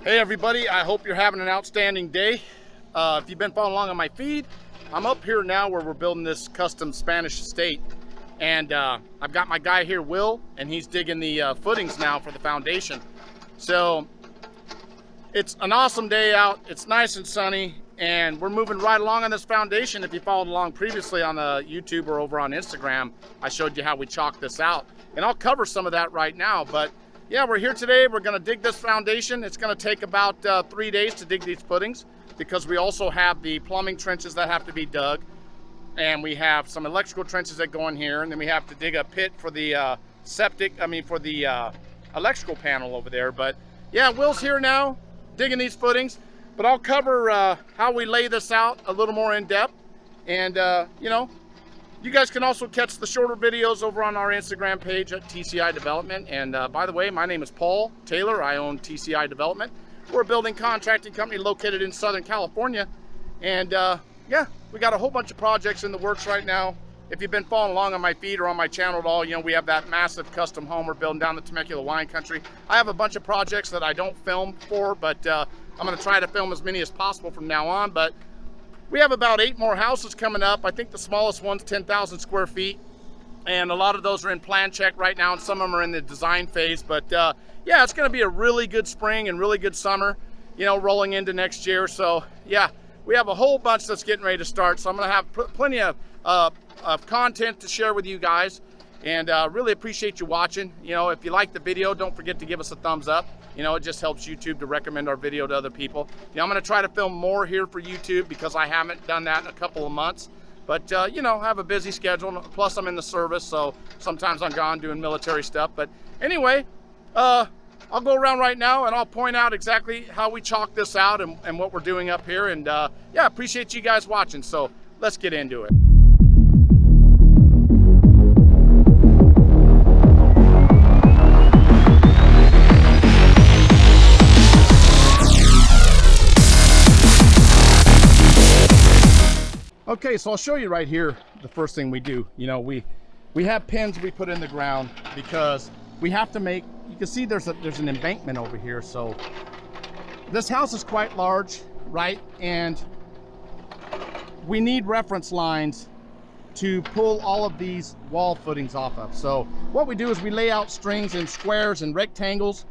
Hey everybody, I hope you're having an outstanding day. If you've been following along on my feed, I'm up here now where we're building this custom Spanish estate. And I've got my guy here, Will, and he's digging the footings now for the foundation. So it's an awesome day out, it's nice and sunny, and we're moving right along on this foundation. If you followed along previously on YouTube or over on Instagram, I showed you how we chalked this out. And I'll cover some of that right now, but yeah, we're here today. We're gonna dig this foundation. It's gonna take about 3 days to dig these footings because we also have the plumbing trenches that have to be dug, and we have some electrical trenches that go in here, and then we have to dig a pit for the for the electrical panel over there. But yeah, Will's here now digging these footings, but I'll cover how we lay this out a little more in depth. And you know, you guys can also catch the shorter videos over on our Instagram page at TCI Development. And by the way, my name is Paul Taylor. I own TCI Development. We're a building contracting company located in Southern California. And yeah, we got a whole bunch of projects in the works right now. If you've been following along on my feed or on my channel at all, you know, we have that massive custom home we're building down the Temecula wine country. I have a bunch of projects that I don't film for, but I'm gonna try to film as many as possible from now on. But we have about 8 more houses coming up. I think the smallest one's 10,000 square feet. And a lot of those are in plan check right now, and some of them are in the design phase. But yeah, it's gonna be a really good spring and really good summer, you know, rolling into next year. So yeah, we have a whole bunch that's getting ready to start. So I'm gonna have plenty of content to share with you guys. And really appreciate you watching. You know, if you like the video, don't forget to give us a thumbs up. You know, it just helps YouTube to recommend our video to other people. You know, I'm going to try to film more here for YouTube because I haven't done that in a couple of months. But, you know, I have a busy schedule. Plus, I'm in the service, so sometimes I'm gone doing military stuff. But anyway, I'll go around right now and I'll point out exactly how we chalk this out and what we're doing up here. And, yeah, appreciate you guys watching. So let's get into it. Okay, so I'll show you right here the first thing we do. You know, we have pins we put in the ground because we have to make, you can see there's an embankment over here. So this house is quite large, right? And we need reference lines to pull all of these wall footings off of. So what we do is we lay out strings in squares and rectangles,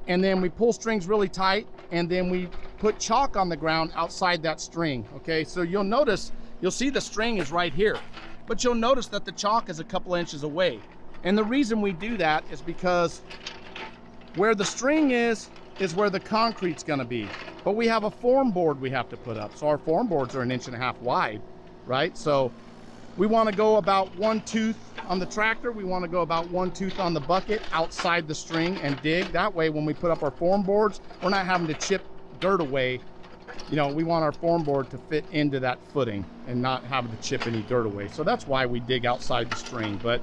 and then we pull strings really tight, and then we put chalk on the ground outside that string. Okay, so you'll see the string is right here, but you'll notice that the chalk is a couple inches away. And the reason we do that is because where the string is where the concrete's gonna be. But we have a form board we have to put up. So our form boards are 1.5 inches wide, right? So we wanna go about 1 tooth on the tractor. We wanna go about 1 tooth on the bucket outside the string and dig. That way, when we put up our form boards, we're not having to chip dirt away. You know, we want our form board to fit into that footing and not having to chip any dirt away. So that's why we dig outside the string. But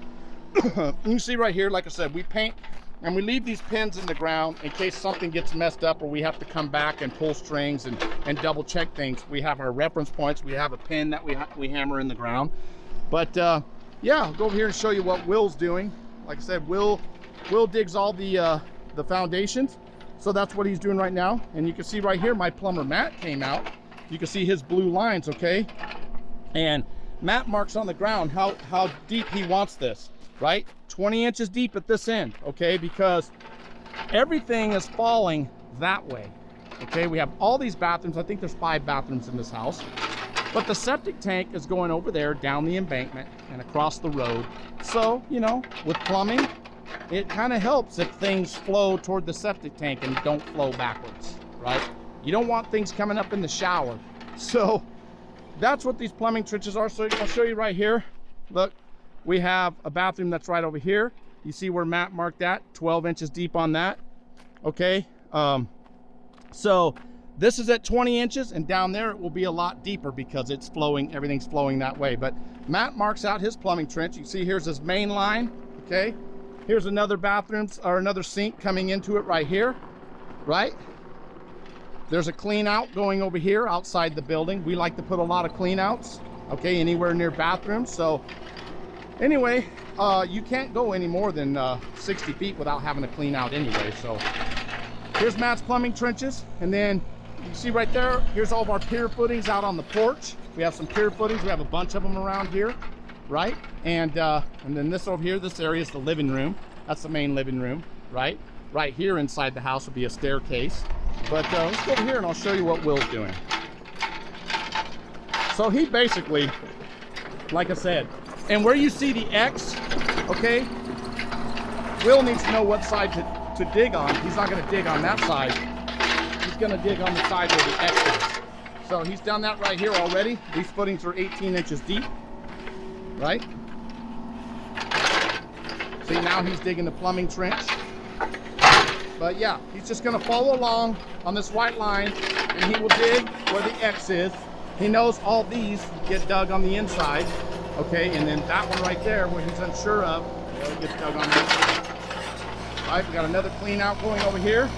you can see right here, like I said, we paint and we leave these pins in the ground in case something gets messed up or we have to come back and pull strings and double check things. We have our reference points. We have a pin that we hammer in the ground. But yeah, I'll go over here and show you what Will's doing. Like I said, Will digs all the foundations. So that's what he's doing right now. And you can see right here, my plumber Matt came out. You can see his blue lines, okay? And Matt marks on the ground how deep he wants this, right? 20 inches deep at this end, okay? Because everything is falling that way, okay? We have all these bathrooms. I think there's 5 bathrooms in this house. But the septic tank is going over there down the embankment and across the road. So, you know, with plumbing, it kind of helps if things flow toward the septic tank and don't flow backwards, right? You don't want things coming up in the shower. So that's what these plumbing trenches are. So I'll show you right here. Look, we have a bathroom that's right over here. You see where Matt marked that, 12 inches deep on that. Okay, so this is at 20 inches, and down there it will be a lot deeper because it's flowing, everything's flowing that way. But Matt marks out his plumbing trench. You see here's his main line, okay? Here's another bathroom or another sink coming into it right here, right? There's a clean out going over here outside the building. We like to put a lot of clean outs, okay, anywhere near bathrooms. So anyway, you can't go any more than 60 feet without having to clean out anyway. So Here's Matt's plumbing trenches, and then you can see right there, here's all of our pier footings out on the porch. We have some pier footings. We have a bunch of them around here, right? And then this over here, this area is the living room. That's the main living room, right? Right here inside the house will be a staircase. But let's go over here and I'll show you what Will's doing. So he basically, like I said, and where you see the X, okay, Will needs to know what side to dig on. He's not going to dig on that side. He's going to dig on the side where the X is. So he's done that right here already. These footings are 18 inches deep, right? See, now he's digging the plumbing trench. But yeah, he's just going to follow along on this white line, and he will dig where the X is. He knows all these get dug on the inside, okay? And then that one right there, where he's unsure of, well, it gets dug on the inside. All right, we got another clean out going over here.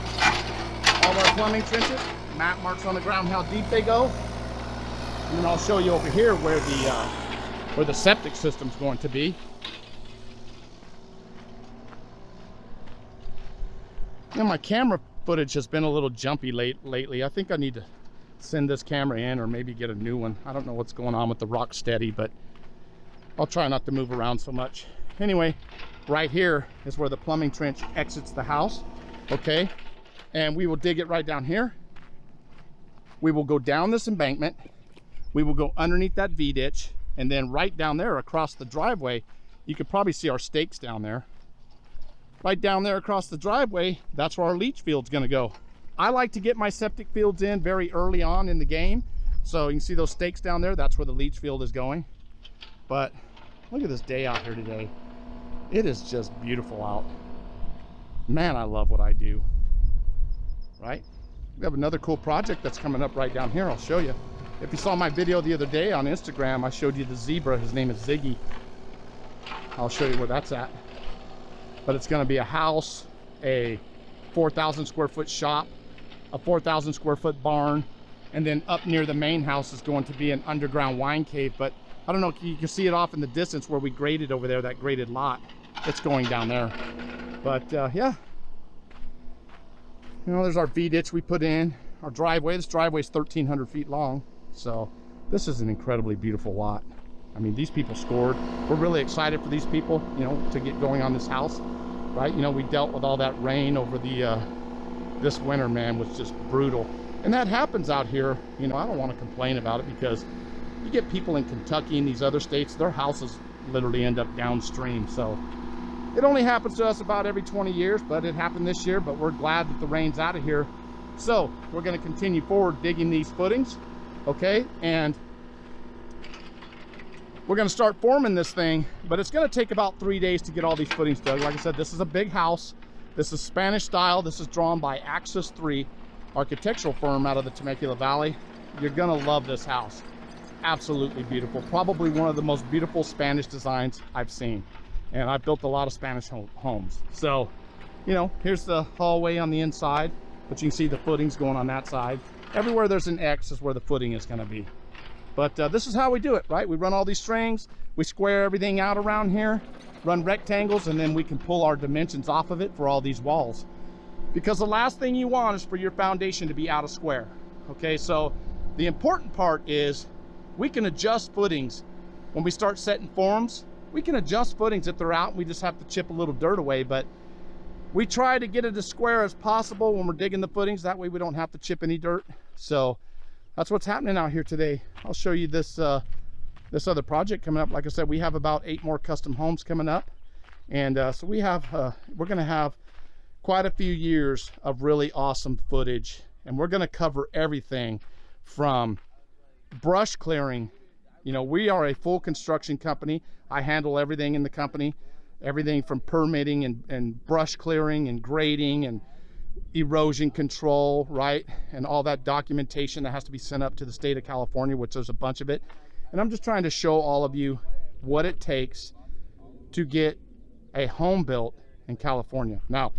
All of our plumbing trenches. Matt marks on the ground how deep they go. And then I'll show you over here where the septic system's going to be. You know, my camera footage has been a little jumpy lately. I think I need to send this camera in or maybe get a new one. I don't know what's going on with the Rocksteady, but I'll try not to move around so much. Anyway, right here is where the plumbing trench exits the house, okay? And we will dig it right down here. We will go down this embankment. We will go underneath that V-ditch, and then right down there across the driveway, you could probably see our stakes down there. Right down there across the driveway, that's where our leach field's gonna go. I like to get my septic fields in very early on in the game. So you can see those stakes down there, that's where the leach field is going. But look at this day out here today. It is just beautiful out. Man, I love what I do, right? We have another cool project that's coming up right down here. I'll show you. If you saw my video the other day on Instagram, I showed you the zebra. His name is Ziggy. I'll show you where that's at. But it's going to be a house, a 4,000 square foot shop, a 4,000 square foot barn, and then up near the main house is going to be an underground wine cave. But I don't know, you can see it off in the distance where we graded over there, that graded lot. It's going down there. But yeah, you know, there's our V-ditch we put in, our driveway. This driveway is 1,300 feet long. So this is an incredibly beautiful lot. I mean, these people scored. We're really excited for these people, you know, to get going on this house, right? You know, we dealt with all that rain over the this winter, man, was just brutal. And that happens out here. You know, I don't want to complain about it because you get people in Kentucky and these other states, their houses literally end up downstream. So it only happens to us about every 20 years, but it happened this year. But we're glad that the rain's out of here. So we're going to continue forward digging these footings, okay? And we're going to start forming this thing, but it's going to take about 3 days to get all these footings dug. Like I said, this is a big house. This is Spanish style. This is drawn by Axis 3 architectural firm out of the Temecula Valley. You're going to love this house. Absolutely beautiful. Probably one of the most beautiful Spanish designs I've seen. And I've built a lot of Spanish homes. So, you know, here's the hallway on the inside, but you can see the footings going on that side. Everywhere there's an X is where the footing is going to be. But this is how we do it, right? We run all these strings, we square everything out around here, run rectangles, and then we can pull our dimensions off of it for all these walls. Because the last thing you want is for your foundation to be out of square. Okay, so the important part is we can adjust footings. When we start setting forms, we can adjust footings if they're out. We just have to chip a little dirt away, but we try to get it as square as possible when we're digging the footings. That way we don't have to chip any dirt. So that's what's happening out here today. I'll show you this this other project coming up. Like I said, we have about 8 more custom homes coming up, and so we have we're going to have quite a few years of really awesome footage, and we're going to cover everything from brush clearing. You know, we are a full construction company. I handle everything in the company, everything from permitting and brush clearing and grading and erosion control, right? And all that documentation that has to be sent up to the state of California, which there's a bunch of it. And I'm just trying to show all of you what it takes to get a home built in California. Now,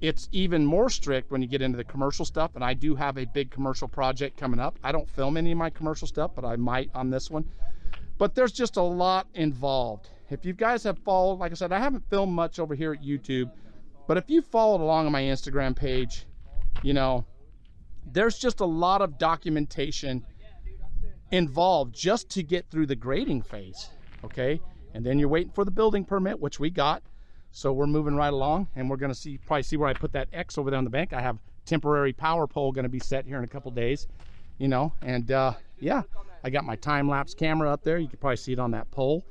it's even more strict when you get into the commercial stuff, and I do have a big commercial project coming up. I don't film any of my commercial stuff, but I might on this one. But there's just a lot involved. If you guys have followed, like I said, I haven't filmed much over here at YouTube, but if you followed along on my Instagram page, you know, there's just a lot of documentation involved just to get through the grading phase, okay? And then you're waiting for the building permit, which we got. So we're moving right along, and we're gonna probably see where I put that X over there on the bank. I have temporary power pole gonna be set here in a couple days, you know, and yeah, I got my time-lapse camera up there. You can probably see it on that pole.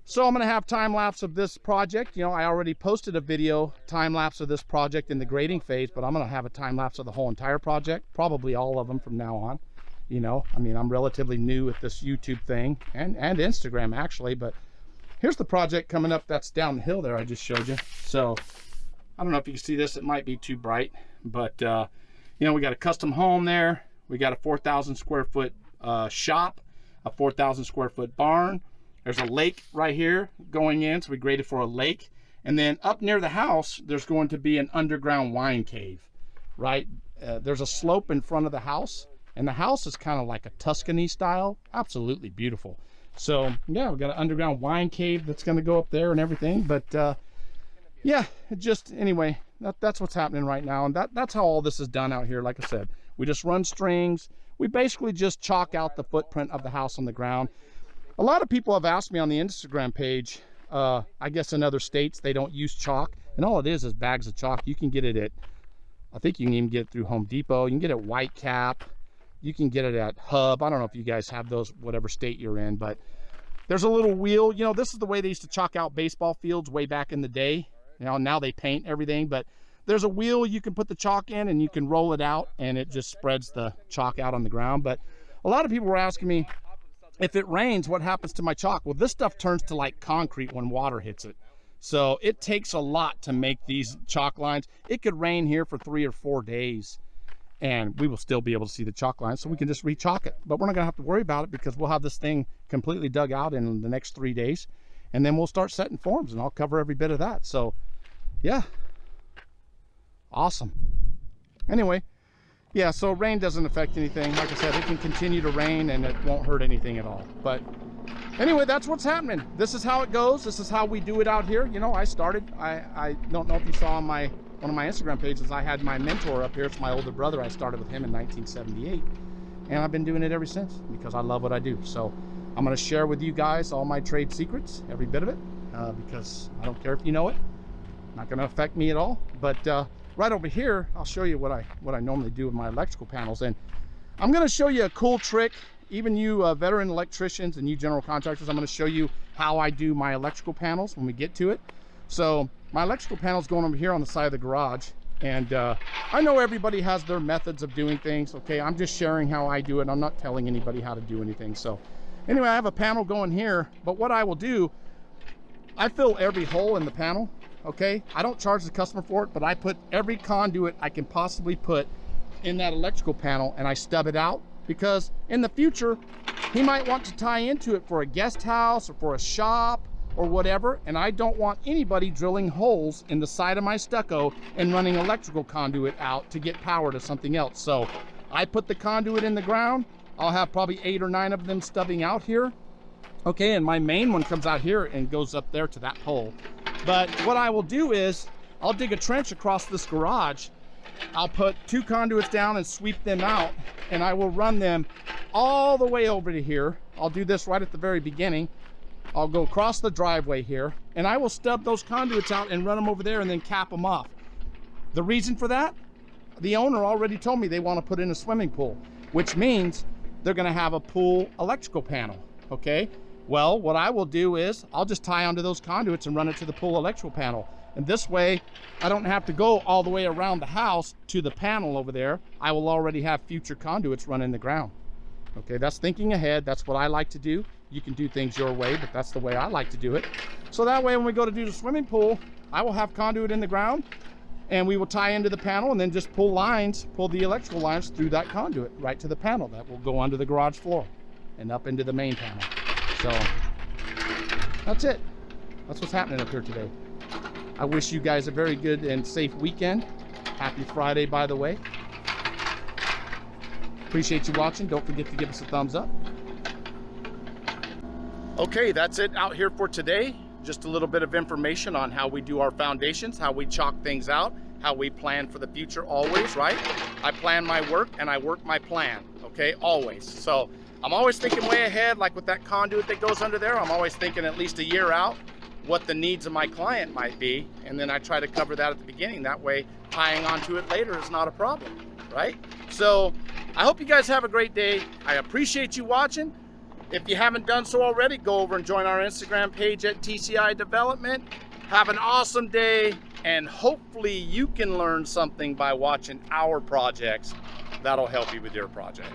So I'm gonna have time-lapse of this project. You know, I already posted a video time-lapse of this project in the grading phase, but I'm gonna have a time-lapse of the whole entire project, probably all of them from now on. You know, I mean, I'm relatively new with this YouTube thing and Instagram actually, but here's the project coming up that's down the hill there I just showed you. So I don't know if you can see this, it might be too bright, but you know, we got a custom home there. We got a 4,000 square foot shop, a 4,000 square foot barn. There's a lake right here going in, so we graded for a lake. And then up near the house, there's going to be an underground wine cave, right? There's a slope in front of the house, and the house is kind of like a Tuscany style, absolutely beautiful. So yeah, we've got an underground wine cave that's going to go up there and everything. But yeah, anyway, that's what's happening right now. And that's how all this is done out here. Like I said, we just run strings. We basically just chalk out the footprint of the house on the ground. A lot of people have asked me on the Instagram page, I guess in other states, they don't use chalk. And all it is bags of chalk. You can get it at, I think you can even get it through Home Depot. You can get it at White Cap. You can get it at Hub. I don't know if you guys have those, whatever state you're in, but there's a little wheel. You know, this is the way they used to chalk out baseball fields way back in the day. You know, now they paint everything, but there's a wheel you can put the chalk in and you can roll it out and it just spreads the chalk out on the ground. But a lot of people were asking me, if it rains, what happens to my chalk? Well, this stuff turns to like concrete when water hits it. So it takes a lot to make these chalk lines. It could rain here for 3 or 4 days and we will still be able to see the chalk lines, so we can just re-chalk it. But we're not gonna have to worry about it because we'll have this thing completely dug out in the next 3 days, and then we'll start setting forms and I'll cover every bit of that. So yeah, awesome. Anyway, yeah, so rain doesn't affect anything. Like I said, it can continue to rain and it won't hurt anything at all. But anyway, that's what's happening. This is how it goes. This is how we do it out here. You know, I don't know if you saw on one of my Instagram pages, I had my mentor up here. It's my older brother. I started with him in 1978, and I've been doing it ever since because I love what I do. So I'm going to share with you guys all my trade secrets, every bit of it, because I don't care if you know it. Not going to affect me at all. But right over here, I'll show you what I normally do with my electrical panels. And I'm going to show you a cool trick. Even you veteran electricians and you general contractors, I'm going to show you how I do my electrical panels when we get to it. So my electrical panel is going over here on the side of the garage, and I know everybody has their methods of doing things. Okay, I'm just sharing how I do it. I'm not telling anybody how to do anything. So anyway, I have a panel going here, but what I will do, I fill every hole in the panel. Okay, I don't charge the customer for it, but I put every conduit I can possibly put in that electrical panel, and I stub it out, because in the future he might want to tie into it for a guest house or for a shop or whatever, and I don't want anybody drilling holes in the side of my stucco and running electrical conduit out to get power to something else. So I put the conduit in the ground. I'll have probably 8 or 9 of them stubbing out here. Okay, and my main one comes out here and goes up there to that pole. But what I will do is I'll dig a trench across this garage. I'll put 2 conduits down and sweep them out, and I will run them all the way over to here. I'll do this right at the very beginning. I'll go across the driveway here, and I will stub those conduits out and run them over there and then cap them off. The reason for that, the owner already told me they want to put in a swimming pool, which means they're going to have a pool electrical panel. Okay, well, what I will do is I'll just tie onto those conduits and run it to the pool electrical panel. And this way, I don't have to go all the way around the house to the panel over there. I will already have future conduits run in the ground. Okay, that's thinking ahead. That's what I like to do. You can do things your way, but that's the way I like to do it. So that way, when we go to do the swimming pool, I will have conduit in the ground, and we will tie into the panel and then just pull the electrical lines through that conduit right to the panel that will go under the garage floor and up into the main panel. So that's it. That's what's happening up here today. I wish you guys a very good and safe weekend. Happy Friday, by the way. Appreciate you watching. Don't forget to give us a thumbs up. Okay, that's it out here for today. Just a little bit of information on how we do our foundations, how we chalk things out, how we plan for the future always, right? I plan my work and I work my plan, okay, always. So I'm always thinking way ahead, like with that conduit that goes under there, I'm always thinking at least a year out what the needs of my client might be, and then I try to cover that at the beginning. That way tying onto it later is not a problem, right? So I hope you guys have a great day. I appreciate you watching. If you haven't done so already, go over and join our Instagram page at TCI Development. Have an awesome day, and hopefully you can learn something by watching our projects that'll help you with your project.